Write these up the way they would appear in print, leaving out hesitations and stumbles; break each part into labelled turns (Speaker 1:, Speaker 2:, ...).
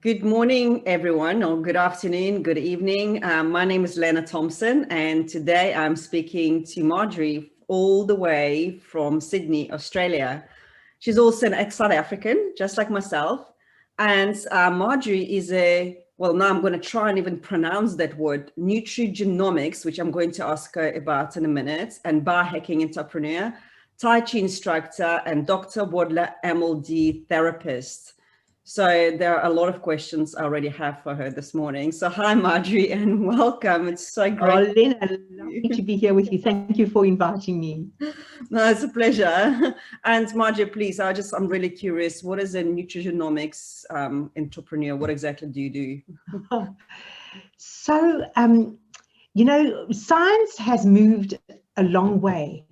Speaker 1: Good morning, everyone, or good afternoon, good evening. My name is Lena Thompson, and today I'm speaking to Margie all the way from Sydney, Australia. She's also an ex-South African, just like myself. And Margie is now I'm going to try and even pronounce that word, nutrigenomics, which I'm going to ask her about in a minute, and biohacking entrepreneur, Tai Chi instructor, and Dr. Wadler MLD therapist. So there are a lot of questions I already have for her this morning. So hi, Margie, and welcome. It's so great.
Speaker 2: Oh, Lena, lovely to be here with you. Thank you for inviting me.
Speaker 1: No, it's a pleasure. And Margie, please, I'm really curious. What is a nutrigenomics entrepreneur? What exactly do you do?
Speaker 2: So, science has moved a long way.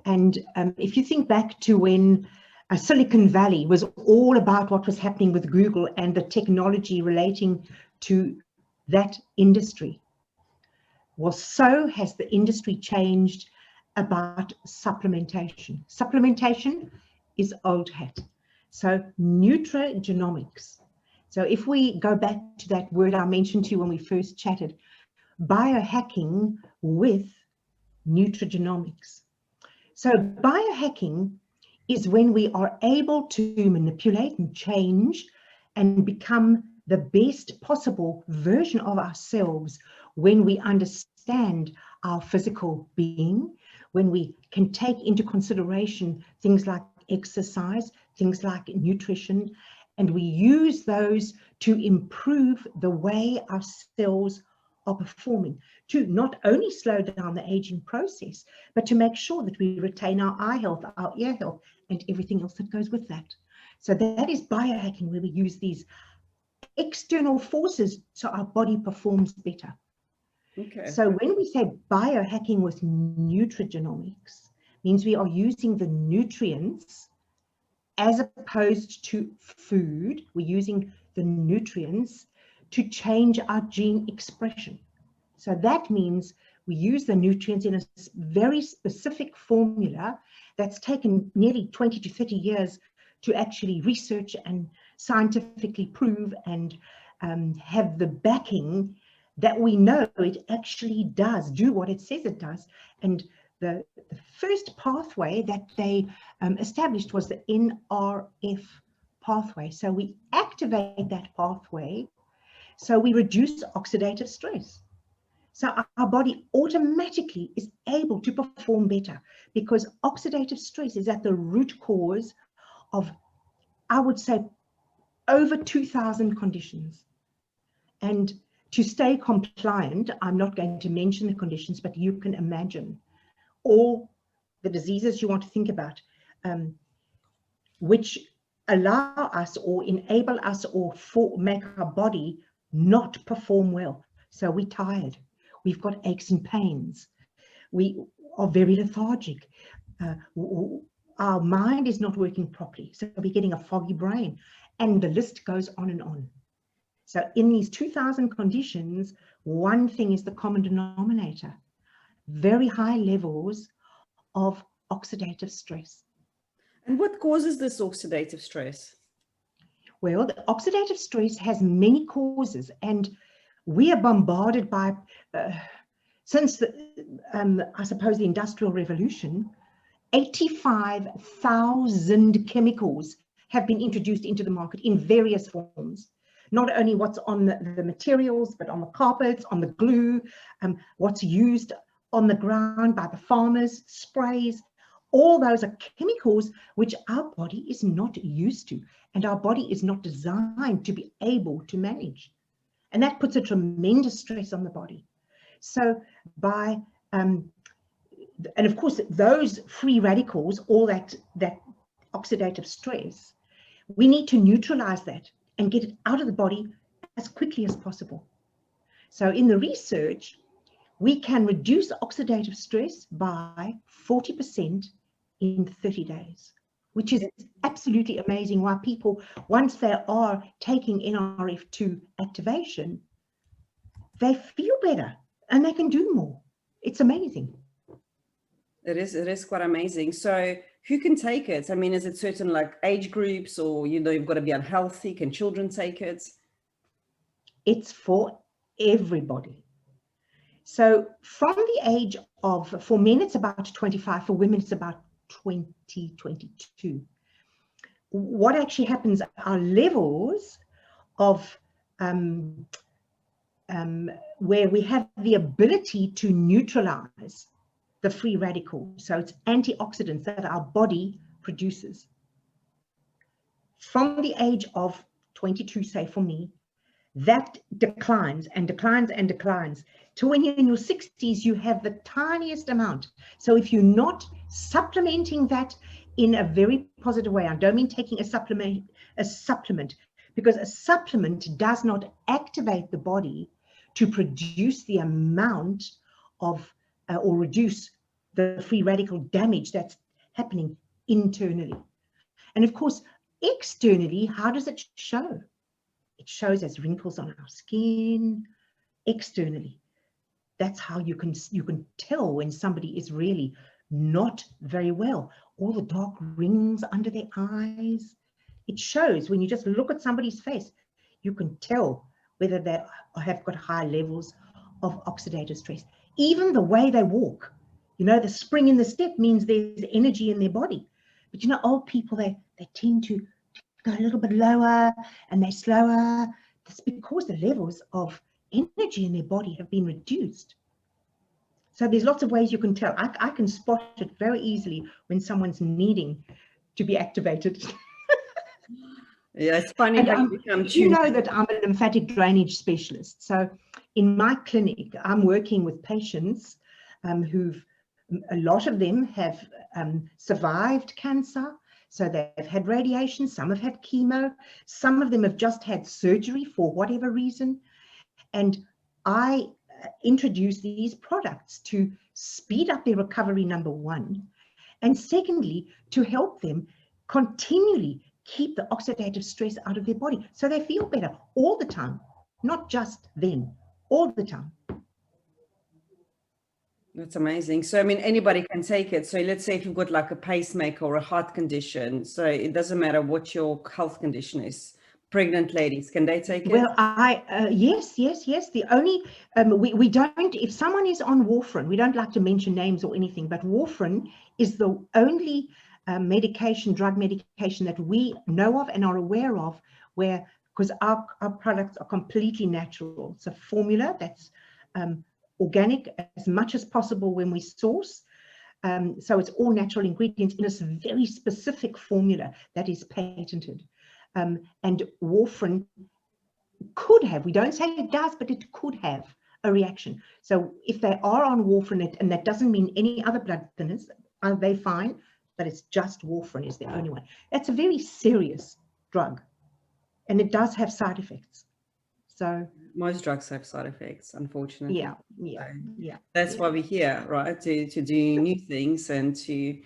Speaker 2: And if you think back to when Silicon Valley was all about what was happening with Google and the technology relating to that industry, well, so has the industry changed about supplementation. Supplementation is old hat. So nutrigenomics. So if we go back to that word I mentioned to you when we first chatted, biohacking with nutrigenomics. So biohacking is when we are able to manipulate and change and become the best possible version of ourselves when we understand our physical being, when we can take into consideration things like exercise, things like nutrition, and we use those to improve the way our cells are performing, to not only slow down the aging process, but to make sure that we retain our eye health, our ear health, and everything else that goes with that. So that is biohacking, where we use these external forces so our body performs better.
Speaker 1: Okay.
Speaker 2: So when we say biohacking with nutrigenomics, means we are using the nutrients as opposed to food. We're using the nutrients to change our gene expression. So that means we use the nutrients in a very specific formula that's taken nearly 20 to 30 years to actually research and scientifically prove and have the backing that we know it actually does do what it says it does. And the first pathway that they established was the NRF pathway. So we activate that pathway, so we reduce oxidative stress. So our body automatically is able to perform better, because oxidative stress is at the root cause of, I would say, over 2,000 conditions. And to stay compliant, I'm not going to mention the conditions, but you can imagine all the diseases you want to think about, which allow us or enable us or make our body not perform well. So we're tired, we've got aches and pains, we are very lethargic, our mind is not working properly, so we're getting a foggy brain, and the list goes on and on. So in these 2,000 conditions, one thing is the common denominator: very high levels of oxidative stress.
Speaker 1: And what causes this oxidative stress?
Speaker 2: Well, the oxidative stress has many causes, and we are bombarded by, since I suppose the Industrial Revolution, 85,000 chemicals have been introduced into the market in various forms. Not only what's on the materials, but on the carpets, on the glue, what's used on the ground by the farmers, sprays. All those are chemicals which our body is not used to, and our body is not designed to be able to manage. And that puts a tremendous stress on the body. So by, and of course, those free radicals, all that oxidative stress, we need to neutralize that and get it out of the body as quickly as possible. So in the research, we can reduce oxidative stress by 40% in 30 days, which is absolutely amazing. Why people, once they are taking NRF2 activation, they feel better and they can do more. It's amazing.
Speaker 1: It is quite amazing. So who can take it? I mean, is it certain like age groups, or you've got to be unhealthy? Can children take it?
Speaker 2: It's for everybody. So from the age of, for men, it's about 25, for women, it's about 20, 22. What actually happens are levels of where we have the ability to neutralize the free radical. So it's antioxidants that our body produces. From the age of 22, say for me, that declines and declines and declines to when you're in your 60s, you have the tiniest amount. So if you're not supplementing that in a very positive way, I don't mean taking a supplement, because a supplement does not activate the body to produce the amount of or reduce the free radical damage that's happening internally. And of course, externally, how does it show? It shows as wrinkles on our skin. Externally, that's how you can tell when somebody is really not very well. All the dark rings under their eyes. It shows when you just look at somebody's face. You can tell whether they have got high levels of oxidative stress. Even the way they walk, you know, the spring in the step means there's energy in their body. But you know, old people, they tend to go a little bit lower and they're slower. That's because the levels of energy in their body have been reduced. So there's lots of ways you can tell. I can spot it very easily when someone's needing to be activated.
Speaker 1: Yeah, it's funny how you become tuned.
Speaker 2: You know that I'm a lymphatic drainage specialist. So in my clinic, I'm working with patients who've, a lot of them have survived cancer. So they've had radiation, some have had chemo, some of them have just had surgery for whatever reason. And I introduce these products to speed up their recovery, number one. And secondly, to help them continually keep the oxidative stress out of their body so they feel better all the time, not just then, all the time.
Speaker 1: That's amazing. So, I mean, anybody can take it. So let's say if you've got like a pacemaker or a heart condition, so it doesn't matter what your health condition is. Pregnant ladies, can they take it?
Speaker 2: Well, yes. The only, we don't, if someone is on warfarin, we don't like to mention names or anything, but warfarin is the only drug medication that we know of and are aware of where, because our products are completely natural. It's a formula that's organic as much as possible when we source. So it's all natural ingredients in a very specific formula that is patented. And warfarin could have, we don't say it does, but it could have a reaction. So if they are on warfarin, and that doesn't mean any other blood thinners, they're fine, but it's just warfarin is the only one. That's a very serious drug, and it does have side effects. So
Speaker 1: most drugs have side effects, unfortunately.
Speaker 2: Yeah.
Speaker 1: That's why we're here, right? To do new things and to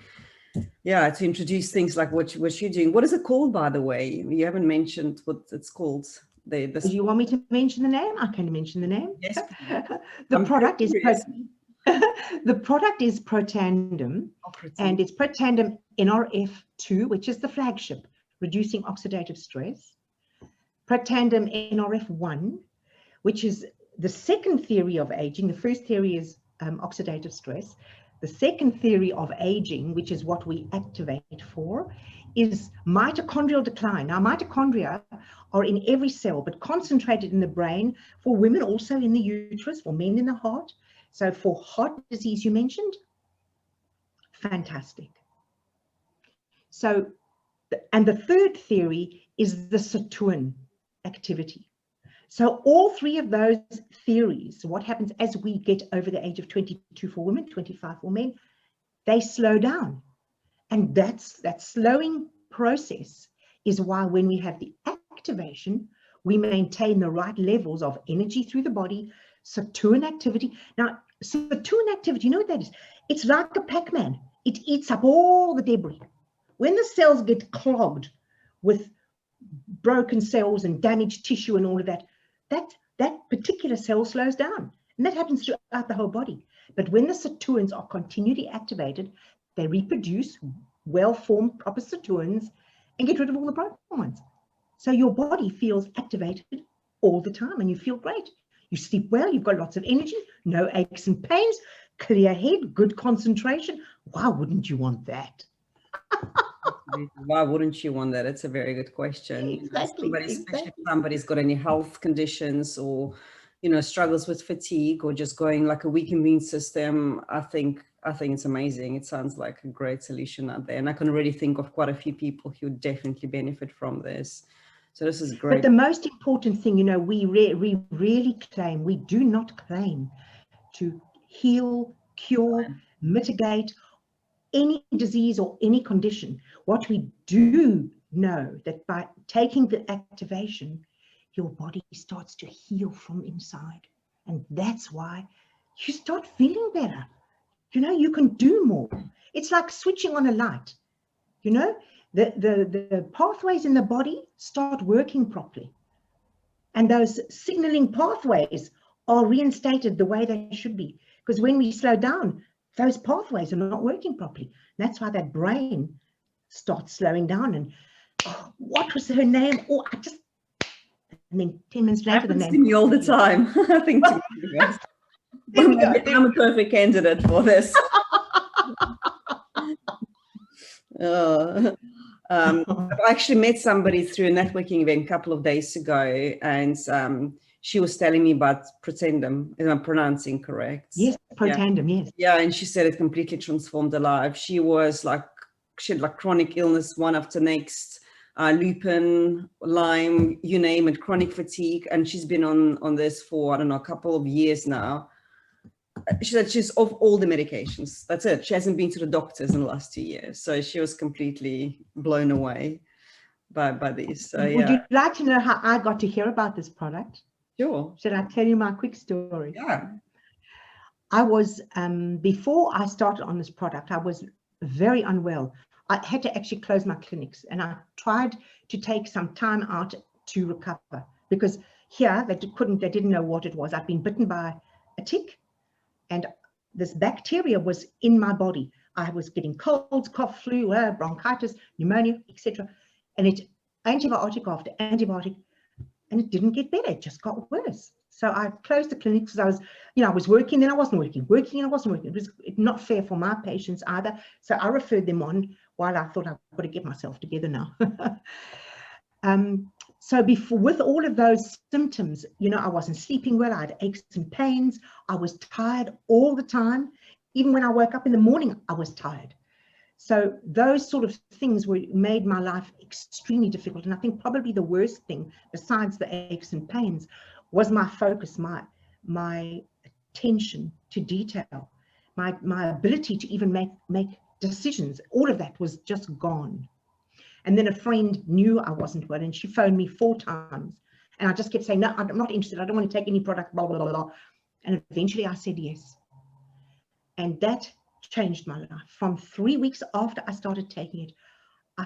Speaker 1: introduce things like what you're doing. What is it called, by the way? You haven't mentioned what it's called. Do
Speaker 2: you want me to mention the name? I can mention the name.
Speaker 1: Yes.
Speaker 2: The product is Protandim, and it's Protandim NRF2, which is the flagship, reducing oxidative stress. Protandim NRF1, which is the second theory of aging. The first theory is oxidative stress. The second theory of aging, which is what we activate for, is mitochondrial decline. Now, mitochondria are in every cell, but concentrated in the brain, for women also in the uterus, for men in the heart. So for heart disease, you mentioned, fantastic. So, and the third theory is the sirtuin activity. So all three of those theories, what happens as we get over the age of 22 for women, 25 for men, they slow down. And that slowing process is why when we have the activation, we maintain the right levels of energy through the body, sirtuin activity. Now, sirtuin activity, you know what that is? It's like a Pac-Man. It eats up all the debris. When the cells get clogged with broken cells and damaged tissue and all of that, that particular cell slows down. And that happens throughout the whole body. But when the sirtuins are continually activated, they reproduce well-formed proper sirtuins and get rid of all the broken ones. So your body feels activated all the time, and you feel great. You sleep well, you've got lots of energy, no aches and pains, clear head, good concentration. Why wouldn't you want that?
Speaker 1: Why wouldn't you want that? It's a very good question.
Speaker 2: Exactly,
Speaker 1: Especially if somebody's got any health conditions, or struggles with fatigue, or just going like a weak immune system. I think it's amazing. It sounds like a great solution out there, and I can already think of quite a few people who would definitely benefit from this. So this is great.
Speaker 2: But the most important thing, we really claim, we do not claim to heal, cure, mitigate any disease or any condition. What we do know, that by taking the activation, your body starts to heal from inside. And that's why you start feeling better. You can do more. It's like switching on a light. The pathways in the body start working properly. And those signaling pathways are reinstated the way they should be. Because when we slow down, those pathways are not working properly. That's why that brain starts slowing down. And what was her name? And then 10 minutes later, the name.
Speaker 1: To me all the time. I think I'm a perfect candidate for this. I've actually met somebody through a networking event a couple of days ago, and she was telling me about Protandim. Am I pronouncing correct?
Speaker 2: Yes, Protandim, yes.
Speaker 1: Yeah, and she said it completely transformed her life. She had like chronic illness one after next, lupin, Lyme, you name it, chronic fatigue, and she's been on this for, I don't know, a couple of years now. She said she's off all the medications. That's it. She hasn't been to the doctors in the last 2 years. So she was completely blown away by these. So,
Speaker 2: Would you like to know how I got to hear about this product?
Speaker 1: Sure.
Speaker 2: Should I tell you my quick story?
Speaker 1: Yeah.
Speaker 2: I was, before I started on this product, I was very unwell. I had to actually close my clinics, and I tried to take some time out to recover, because here they didn't know what it was. I'd been bitten by a tick, and this bacteria was in my body. I was getting colds, cough, flu, bronchitis, pneumonia, etc. And it antibiotic after antibiotic, and it didn't get better. It just got worse. So I closed the clinic because I was working, then I wasn't working, working and I wasn't working. It was not fair for my patients either. So I referred them on while I thought I've got to get myself together now. So with all of those symptoms, I wasn't sleeping well. I had aches and pains. I was tired all the time. Even when I woke up in the morning, I was tired. So those sort of things made my life extremely difficult. And I think probably the worst thing, besides the aches and pains, was my focus, my attention to detail, my ability to even make decisions. All of that was just gone. And then a friend knew I wasn't well, and she phoned me 4 times. And I just kept saying, no, I'm not interested. I don't want to take any product, blah, blah, blah, blah. And eventually I said yes. And that changed my life. From 3 weeks after I started taking it,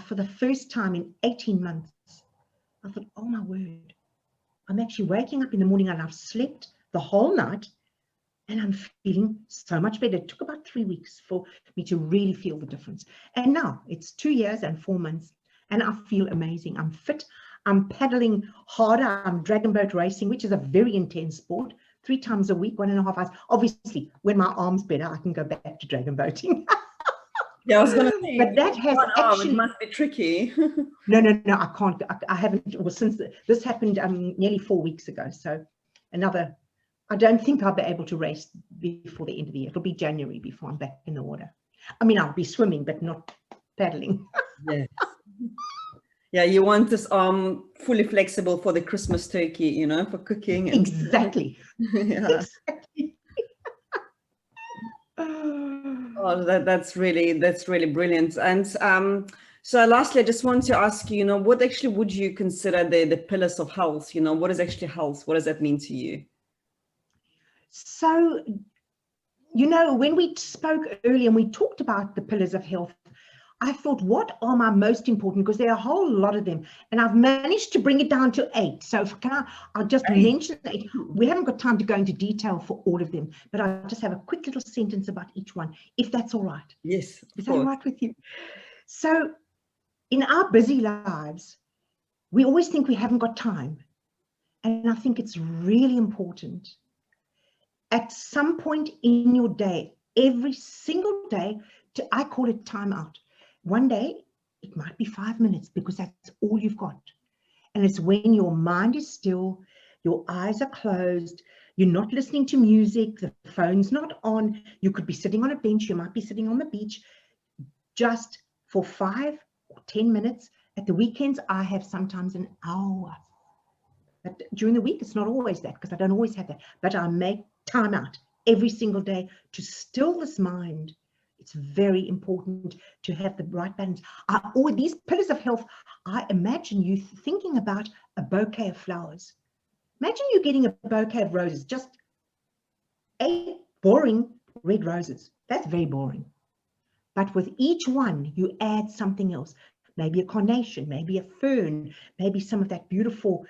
Speaker 2: for the first time in 18 months, I thought, oh my word, I'm actually waking up in the morning and I've slept the whole night and I'm feeling so much better. It took about 3 weeks for me to really feel the difference. And now it's 2 years and 4 months. And I feel amazing. I'm fit. I'm paddling harder. I'm dragon boat racing, which is a very intense sport, 3 times a week, 1.5 hours. Obviously, when my arm's better, I can go back to dragon boating.
Speaker 1: Yeah, I was going to say,
Speaker 2: but that has actually,
Speaker 1: it must be tricky.
Speaker 2: No, I can't. I haven't. Well, since this happened nearly 4 weeks ago. So I don't think I'll be able to race before the end of the year. It'll be January before I'm back in the water. I mean, I'll be swimming, but not paddling.
Speaker 1: Yes. Yeah, you want this arm fully flexible for the Christmas turkey, for cooking.
Speaker 2: Exactly.
Speaker 1: Yeah.
Speaker 2: Exactly.
Speaker 1: Oh, that's really brilliant. And so lastly, I just want to ask you, what actually would you consider the pillars of health? What is actually health? What does that mean to you?
Speaker 2: So, when we spoke earlier and we talked about the pillars of health, I thought, what are my most important? Because there are a whole lot of them. And I've managed to bring it down to 8. So I'll just mention 8. We haven't got time to go into detail for all of them, but I'll just have a quick little sentence about each one, if that's all right.
Speaker 1: Yes.
Speaker 2: Is that all right with you? So in our busy lives, we always think we haven't got time. And I think it's really important at some point in your day, every single day, I call it time out. One day, it might be 5 minutes because that's all you've got. And it's when your mind is still, your eyes are closed, you're not listening to music, the phone's not on, you could be sitting on a bench, you might be sitting on the beach, just for 5 or 10 minutes. At the weekends, I have sometimes an hour. But during the week, it's not always that because I don't always have that. But I make time out every single day to still this mind. It's very important to have the right balance. All these pillars of health, I imagine you thinking about a bouquet of flowers. Imagine you getting a bouquet of roses, just 8 boring red roses. That's very boring. But with each one, you add something else. Maybe a carnation, maybe a fern, maybe some of that beautiful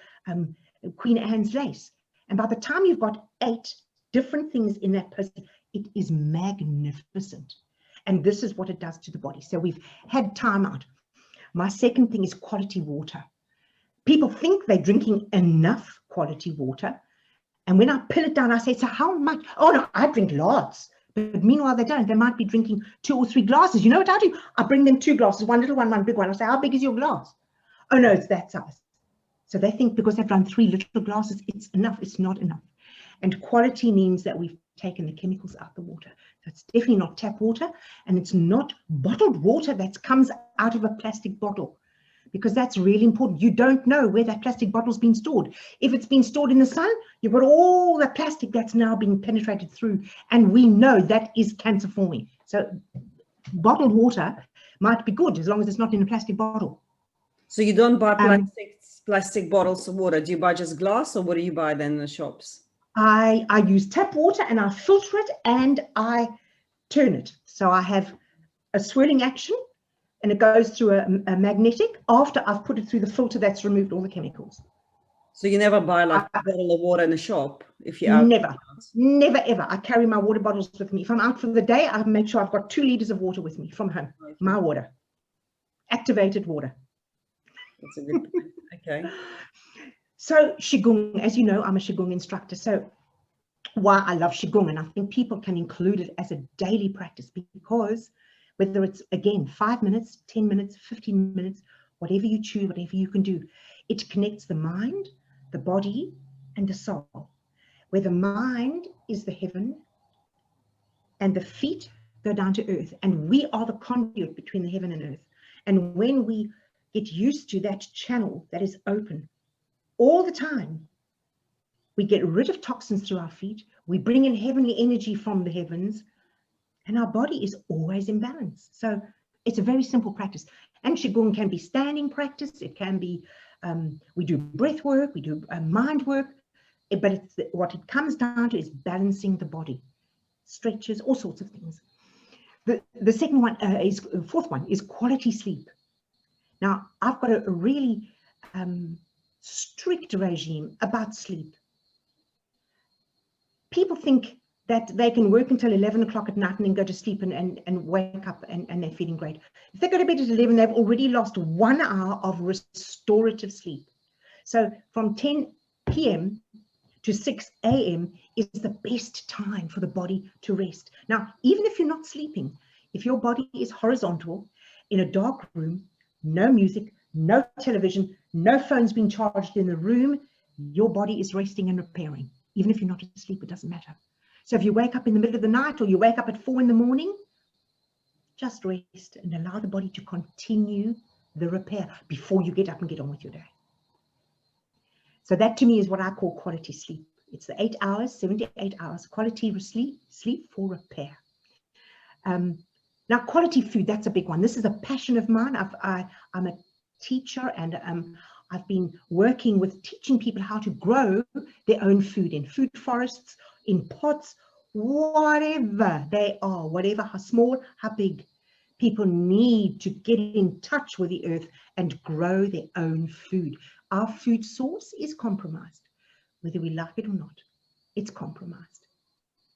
Speaker 2: Queen Anne's lace. And by the time you've got 8 different things in that person, it is magnificent. And this is what it does to the body. So we've had time out. My second thing is quality water. People think they're drinking enough quality water. And when I pin it down, I say, so how much? Oh, no, I drink lots. But meanwhile, they don't. They might be drinking 2 or 3 glasses. You know what I do? I bring them 2 glasses, one little one, one big one. I say, how big is your glass? Oh, no, it's that size. So they think because they've run 3 little glasses, it's enough. It's not enough. And quality means that we've taken the chemicals out of the water. So it's definitely not tap water, and it's not bottled water that comes out of a plastic bottle, because that's really important. You don't know where that plastic bottle's been stored. If it's been stored in the sun, you've got all the plastic that's now being penetrated through, and we know that is cancer forming. So bottled water might be good as long as it's not in a plastic bottle.
Speaker 1: So you don't buy plastic bottles of water. Do you buy just glass, or what do you buy then in the shops?
Speaker 2: I use tap water and I filter it and I turn it. So I have a swirling action and it goes through a magnetic after I've put it through the filter that's removed all the chemicals.
Speaker 1: So you never buy like a bottle of water in the shop if you're out?
Speaker 2: Never, ever. I carry my water bottles with me. If I'm out for the day, I make sure I've got 2 liters of water with me from home. Okay. My water. Activated water.
Speaker 1: That's a good point. Okay.
Speaker 2: So Qigong, as you know, I'm a Qigong instructor. So why I love Qigong, and I think people can include it as a daily practice, because whether it's, again, 5 minutes, 10 minutes, 15 minutes, whatever you choose, whatever you can do, it connects the mind, the body, and the soul, where the mind is the heaven and the feet go down to earth, and we are the conduit between the heaven and earth. And when we get used to that channel that is open all the time, we get rid of toxins through our feet, we bring in heavenly energy from the heavens, and our body is always in balance. So it's a very simple practice. And Qigong can be standing practice, it can be, we do breath work, we do mind work, but what it comes down to is balancing the body, stretches, all sorts of things. The second one fourth one is quality sleep. Now, I've got a really strict regime about sleep. People think that they can work until 11 o'clock at night and then go to sleep and wake up and they're feeling great. If they go to bed at 11, they've already lost 1 hour of restorative sleep. So from 10 p.m. to 6 a.m. is the best time for the body to rest. Now, even if you're not sleeping, if your body is horizontal in a dark room, no music, no television, no phones being charged in the room, your body is resting and repairing. Even if you're not asleep, it doesn't matter. So if you wake up in the middle of the night or you wake up at 4 in the morning, just rest and allow the body to continue the repair before you get up and get on with your day. So that to me is what I call quality sleep. It's the 8 hours, 7 to 8 hours, quality sleep for repair. Now, quality food, that's a big one. This is a passion of mine. I'm a teacher, and I've been working with teaching people how to grow their own food in food forests, in pots, whatever they are, whatever, how small, how big. People need to get in touch with the earth and grow their own food. Our food source is compromised, whether we like it or not. It's compromised.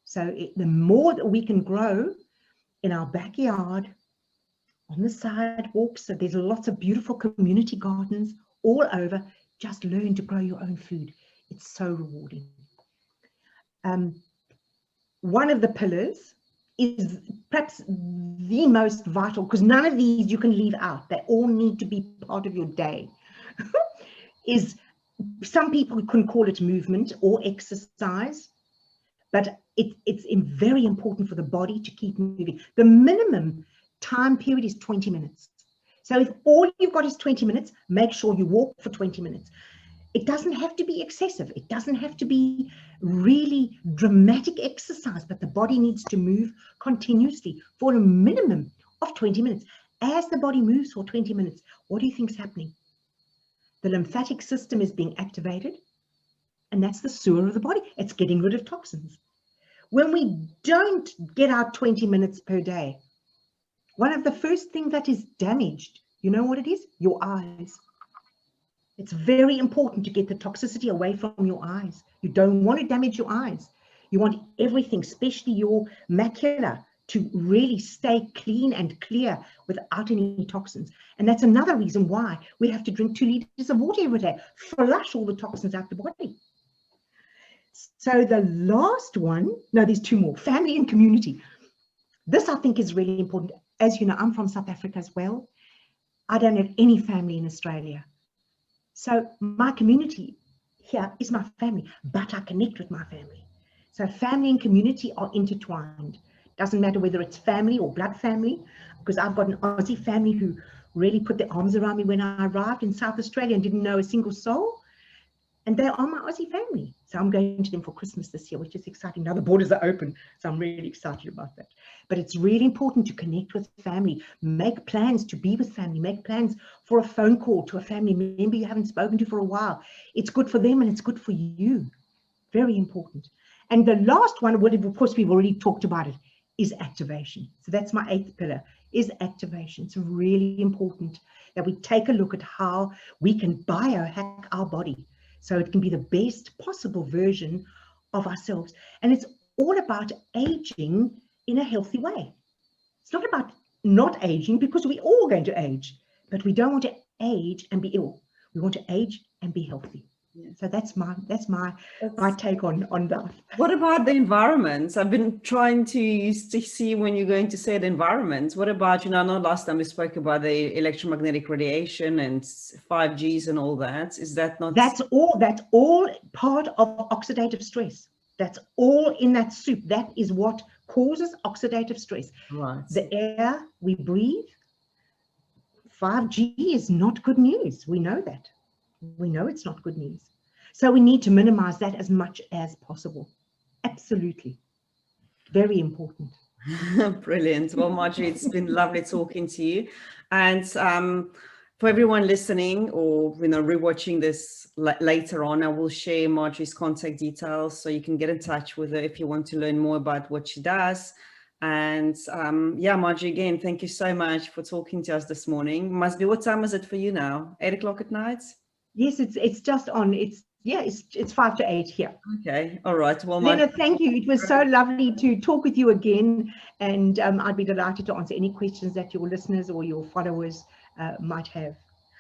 Speaker 2: So the more that we can grow in our backyard, on the sidewalks, so there's lots of beautiful community gardens all over, just learn to grow your own food. It's so rewarding. One of the pillars is perhaps the most vital, because none of these you can leave out. They all need to be part of your day. Is some people can call it movement or exercise, but it's very important for the body to keep moving. The minimum time period is 20 minutes. So if all you've got is 20 minutes, make sure you walk for 20 minutes. It doesn't have to be excessive. It doesn't have to be really dramatic exercise, but the body needs to move continuously for a minimum of 20 minutes. As the body moves for 20 minutes, what do you think is happening? The lymphatic system is being activated, and that's the sewer of the body. It's getting rid of toxins. When we don't get our 20 minutes per day, one of the first things that is damaged, you know what it is? Your eyes. It's very important to get the toxicity away from your eyes. You don't want to damage your eyes. You want everything, especially your macula, to really stay clean and clear without any toxins. And that's another reason why we have to drink 2 liters of water every day, flush all the toxins out the body. So the last one, no, there's 2 more, family and community. This I think is really important. As you know, I'm from South Africa as well. I don't have any family in Australia. So my community here is my family, but I connect with my family. So family and community are intertwined. Doesn't matter whether it's family or blood family, because I've got an Aussie family who really put their arms around me when I arrived in South Australia and didn't know a single soul. And they are my Aussie family. So I'm going to them for Christmas this year, which is exciting. Now the borders are open, so I'm really excited about that. But it's really important to connect with family, make plans to be with family, make plans for a phone call to a family member you haven't spoken to for a while. It's good for them and it's good for you. Very important. And the last one, of course, we've already talked about it, is activation. So that's my 8th pillar, is activation. It's really important that we take a look at how we can biohack our body so it can be the best possible version of ourselves. And it's all about aging in a healthy way. It's not about not aging, because we're all going to age, but we don't want to age and be ill. We want to age and be healthy. Yeah. So that's my take on that.
Speaker 1: What about the environments? I've been trying to see when you're going to say the environments. What about, you know, I know last time we spoke about the electromagnetic radiation and 5Gs and all that. Is that not?
Speaker 2: That's all part of oxidative stress. That's all in that soup. That is what causes oxidative stress.
Speaker 1: Right.
Speaker 2: The air we breathe, 5G is not good news. We know that. We know it's not good news. So we need to minimize that as much as possible. Absolutely. Very important.
Speaker 1: Brilliant. Well, Margie, it's been lovely talking to you. And for everyone listening or, you know, rewatching this later on, I will share Margie's contact details so you can get in touch with her if you want to learn more about what she does. And yeah, Margie, again, thank you so much for talking to us this morning. Must be, what time is it for you now? 8 o'clock at night?
Speaker 2: Yes, it's just on. It's 5 to 8 here.
Speaker 1: Okay, all right. Well,
Speaker 2: Lena, thank you. It was so lovely to talk with you again, and I'd be delighted to answer any questions that your listeners or your followers might have.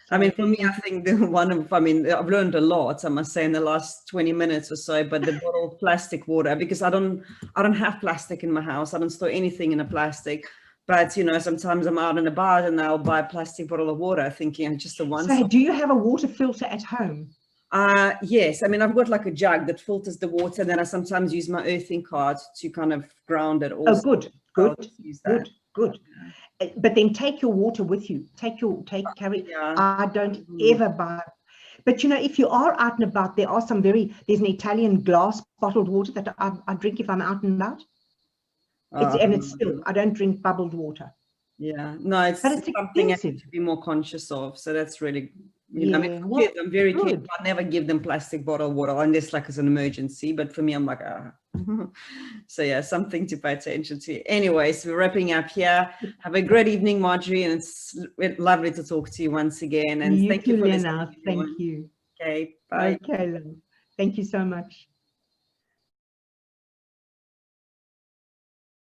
Speaker 1: So, I mean, for me, I think I've learned a lot, I must say, in the last 20 minutes or so, but the bottled plastic water, because I don't have plastic in my house. I don't store anything in a plastic. But, you know, sometimes I'm out and about and I'll buy a plastic bottle of water thinking I'm just a one.
Speaker 2: So do you have a water filter at home?
Speaker 1: Yes. I mean, I've got like a jug that filters the water. And then I sometimes use my earthing card to kind of ground it also.
Speaker 2: Oh, good. But then take your water with you. Carry. Yeah. I don't ever buy. But, you know, if you are out and about, there's an Italian glass bottled water that I drink if I'm out and about. It's still, I don't drink bubbled water.
Speaker 1: Yeah, no, it's something I have to be more conscious of. So that's really, you know, I mean, for kids, I'm very careful. I never give them plastic bottled water unless like as an emergency. But for me, I'm like, So yeah, something to pay attention to. Anyways, we're wrapping up here. Have a great evening, Margie, and it's lovely to talk to you once again. And thank you for
Speaker 2: listening. Thank you.
Speaker 1: Okay, bye.
Speaker 2: Okay, thank you so much.